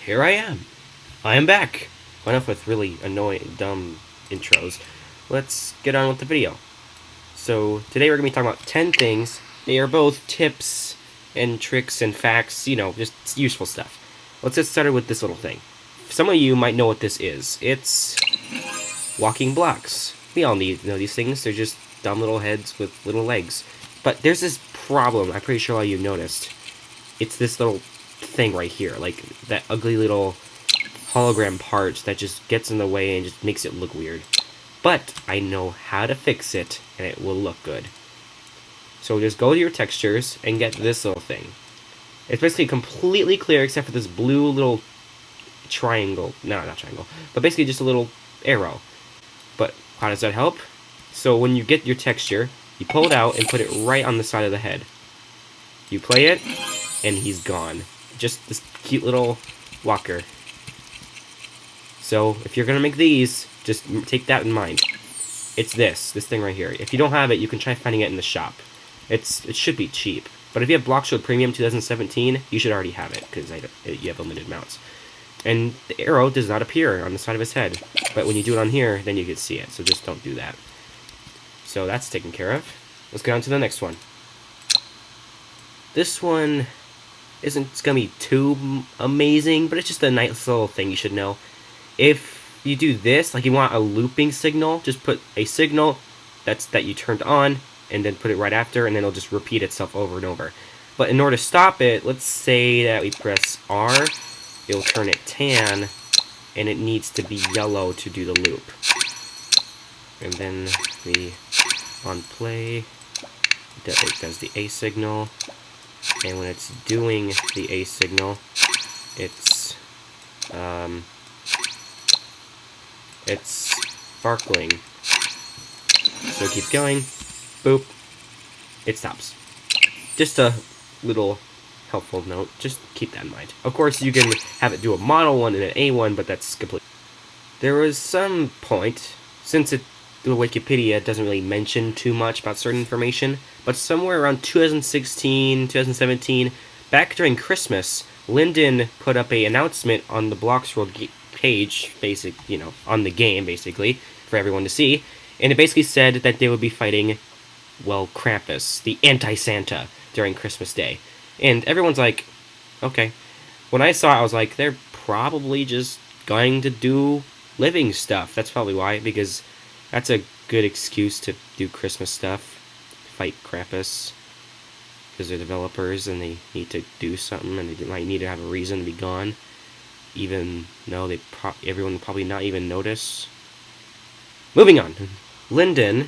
here I am. I am back. Enough with really annoying, dumb intros. Let's get on with the video. So, today we're going to be talking about 10 things. They are both tips and tricks and facts, just useful stuff. Let's get started with this little thing. Some of you might know what this is. It's walking blocks. We all know these things. They're just dumb little heads with little legs. But there's this problem, I'm pretty sure all you've noticed. It's this little thing right here, like that ugly little hologram part that just gets in the way and just makes it look weird. But I know how to fix it, and it will look good. So just go to your textures and get this little thing. It's basically completely clear except for this blue little triangle. No, not triangle. But basically just a little arrow. But how does that help? So when you get your texture, you pull it out and put it right on the side of the head. You play it, and he's gone. Just this cute little walker. So if you're going to make these, just take that in mind. It's this thing right here. If you don't have it, you can try finding it in the shop. It should be cheap. But if you have Bloxroad Premium 2017, you should already have it, because you have limited amounts. And the arrow does not appear on the side of his head. But when you do it on here, then you can see it. So just don't do that. So that's taken care of. Let's go on to the next one. This one isn't going to be too amazing, but it's just a nice little thing you should know. If you do this, like you want a looping signal, just put a signal that you turned on, and then put it right after, and then it'll just repeat itself over and over. But in order to stop it, let's say that we press R, it'll turn it tan, and it needs to be yellow to do the loop. And then we on play, it does the A signal, and when it's doing the A signal, it's sparkling. So it keeps going, boop, it stops. Just a little helpful note, just keep that in mind. Of course, you can have it do a model one and an A one, but that's complete. There was some point, since the Wikipedia doesn't really mention too much about certain information, but somewhere around 2016, 2017, back during Christmas, Linden put up an announcement on the Bloxroad page, on the game, basically, for everyone to see, and it basically said that they would be fighting, well, Krampus, the anti-Santa, during Christmas Day. And everyone's like, okay. When I saw it, I was like, they're probably just going to do living stuff. That's probably why, because that's a good excuse to do Christmas stuff. Fight Krampus. Because they're developers and they need to do something and they might need to have a reason to be gone. Even though everyone will probably not even notice. Moving on. Linden.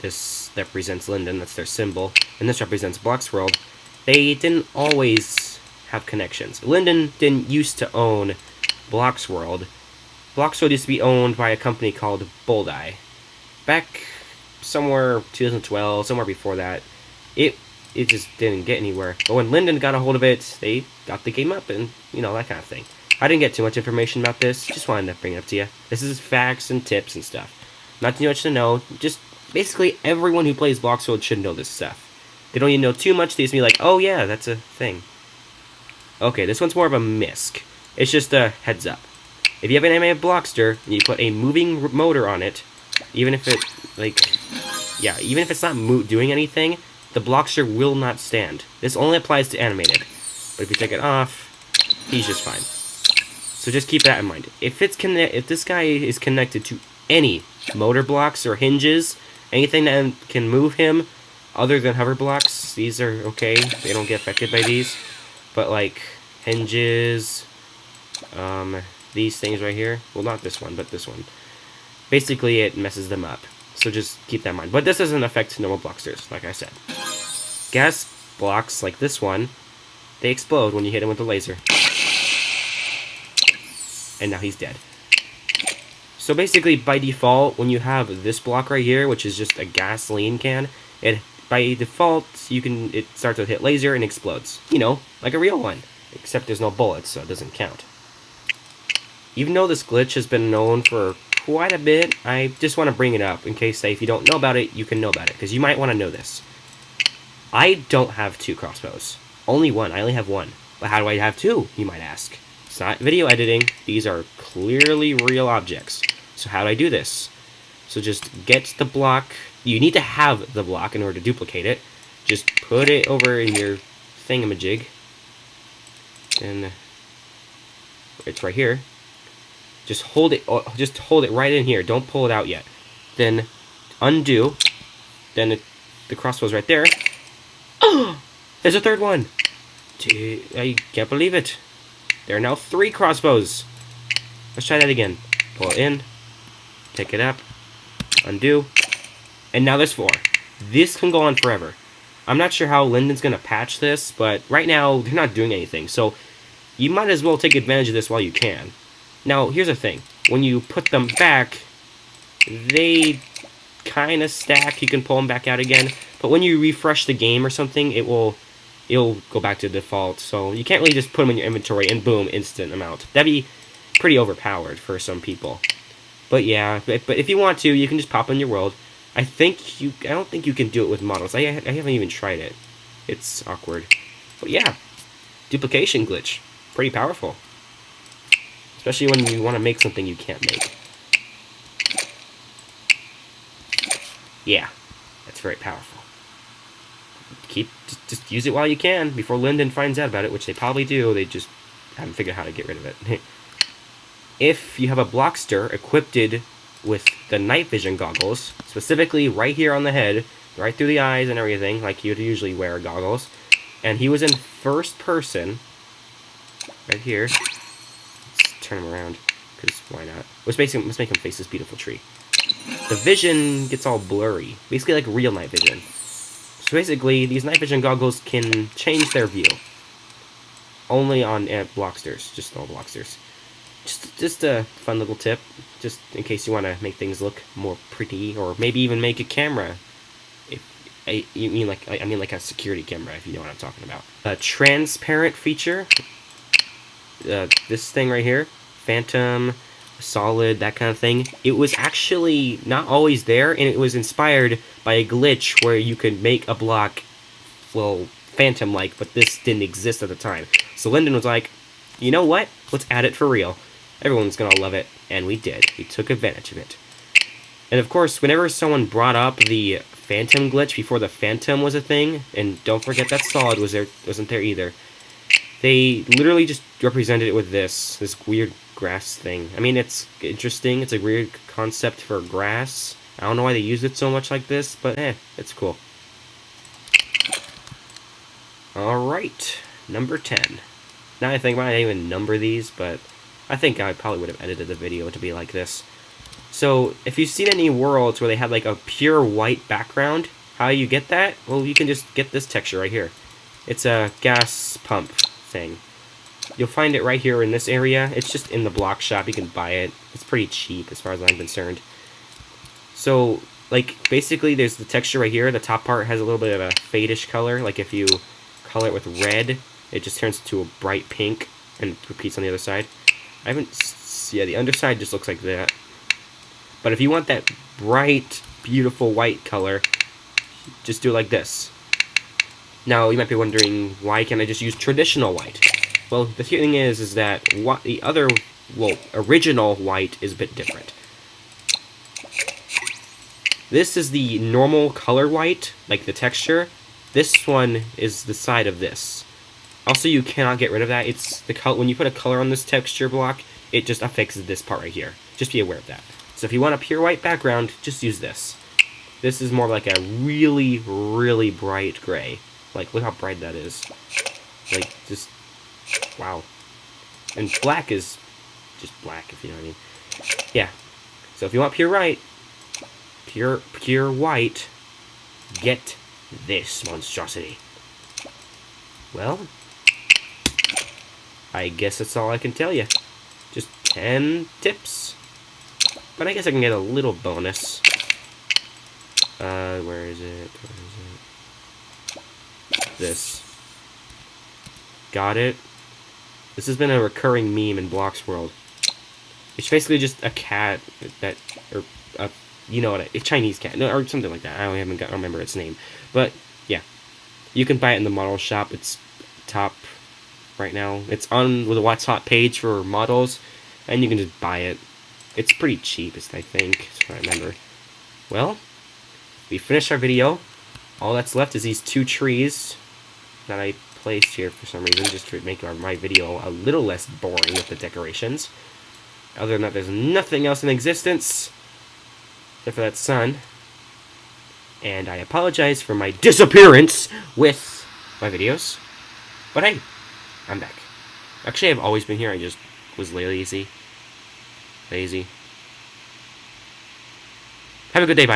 This represents Linden, that's their symbol. And this represents Bloxworld. They didn't always have connections. Linden didn't used to own Bloxworld. Bloxworld used to be owned by a company called Boldeye. Back somewhere 2012, somewhere before that, it just didn't get anywhere. But when Linden got a hold of it, they got the game up and, that kind of thing. I didn't get too much information about this, just wanted to bring it up to you. This is facts and tips and stuff. Not too much to know, just basically everyone who plays Bloxroad should know this stuff. They don't even know too much, they just be like, oh yeah, that's a thing. Okay, this one's more of a misc. It's just a heads up. If you have an anime Blockster, and you put a moving motor on it, even if it's not doing anything, the Blockster will not stand. This only applies to animated. But if you take it off, he's just fine. So just keep that in mind. If this guy is connected to any motor blocks or hinges, anything that can move him, other than hover blocks, these are okay. They don't get affected by these. But like hinges, these things right here, well, not this one, but this one. Basically, it messes them up. So just keep that in mind. But this doesn't affect normal Blocksters, like I said. Gas blocks, like this one, they explode when you hit him with a laser. And now he's dead. So basically, by default, when you have this block right here, which is just a gasoline can, by default, it starts to hit laser and explodes. Like a real one. Except there's no bullets, so it doesn't count. Even though this glitch has been known for quite a bit, I just want to bring it up in case, if you don't know about it, you can know about it, because you might want to know this. I don't have two crossbows. Only one. I only have one. But how do I have two, you might ask? It's not video editing. These are clearly real objects. So how do I do this? So just get the block. You need to have the block in order to duplicate it. Just put it over in your thingamajig. And it's right here. Just hold it right in here. Don't pull it out yet. Then undo. Then the crossbow's right there. Oh! There's a third one! Dude, I can't believe it. There are now 3 crossbows. Let's try that again. Pull it in. Pick it up. Undo. And now there's 4. This can go on forever. I'm not sure how Linden's going to patch this, but right now they're not doing anything. So you might as well take advantage of this while you can. Now, here's the thing. When you put them back, they kind of stack. You can pull them back out again. But when you refresh the game or something, it'll go back to default. So you can't really just put them in your inventory and boom, instant amount. That'd be pretty overpowered for some people. But yeah, but if you want to, you can just pop in your world. I don't think you can do it with models. I haven't even tried it. It's awkward. But yeah, duplication glitch. Pretty powerful. Especially when you want to make something you can't make. Yeah, that's very powerful. Just use it while you can before Linden finds out about it, which they probably do. They just haven't figured out how to get rid of it. If you have a Blockster equipped with the night vision goggles, specifically right here on the head, right through the eyes and everything, like you'd usually wear goggles, and he was in first person, right here. Let's turn him around, because why not? Let's make him face this beautiful tree. The vision gets all blurry, basically like real night vision. So basically, these night vision goggles can change their view. Only on Blocksters, just all Blocksters. Just a fun little tip, just in case you want to make things look more pretty, or maybe even make a camera. I mean like a security camera, if you know what I'm talking about. A transparent feature. This thing right here, Phantom, Solid, that kind of thing. It was actually not always there, and it was inspired by a glitch where you could make a block, well, Phantom-like, but this didn't exist at the time. So Linden was like, you know what? Let's add it for real. Everyone's gonna love it, and we did. We took advantage of it. And of course, whenever someone brought up the Phantom glitch before the Phantom was a thing, and don't forget that Solid wasn't there either, they literally just represented it with this weird grass thing. I mean, it's interesting. It's a weird concept for grass. I don't know why they use it so much like this, but it's cool. Alright, number 10. Now I think I didn't even number these, but I think I probably would have edited the video to be like this. So, if you've seen any worlds where they had like a pure white background, how you get that? Well, you can just get this texture right here. It's a gas pump thing. You'll find it right here in this area. It's just in the block shop. You can buy it. It's pretty cheap as far as I'm concerned. So, like, basically there's the texture right here. The top part has a little bit of a fade-ish color. Like if you color it with red, it just turns to a bright pink and repeats on the other side. Yeah, the underside just looks like that. But if you want that bright, beautiful white color, just do it like this. Now, you might be wondering, why can't I just use traditional white? Well, the thing is that the other, well, original white is a bit different. This is the normal color white, like the texture. This one is the side of this. Also, you cannot get rid of that. It's the color. When you put a color on this texture block, it just affixes this part right here. Just be aware of that. So if you want a pure white background, just use this. This is more like a really, really bright gray. Like, look how bright that is. Like, just, wow. And black is just black, if you know what I mean. Yeah. So if you want pure white, pure white, get this monstrosity. Well, I guess that's all I can tell you. Just 10 tips. But I guess I can get a little bonus. Where is it? This. Got it. This has been a recurring meme in Blox World. It's basically just a cat that, or you know what, a Chinese cat, no, or something like that. I don't remember its name, but yeah, you can buy it in the model shop. It's top right now. It's on the What's Hot page for models, and you can just buy it. It's pretty cheap, I think, is what I remember. Well, we finished our video. All that's left is these 2 trees that I placed here for some reason, just to make my video a little less boring with the decorations. Other than that, there's nothing else in existence except for that sun. And I apologize for my disappearance with my videos. But hey, I'm back. Actually, I've always been here. I just was lazy. Have a good day, bye.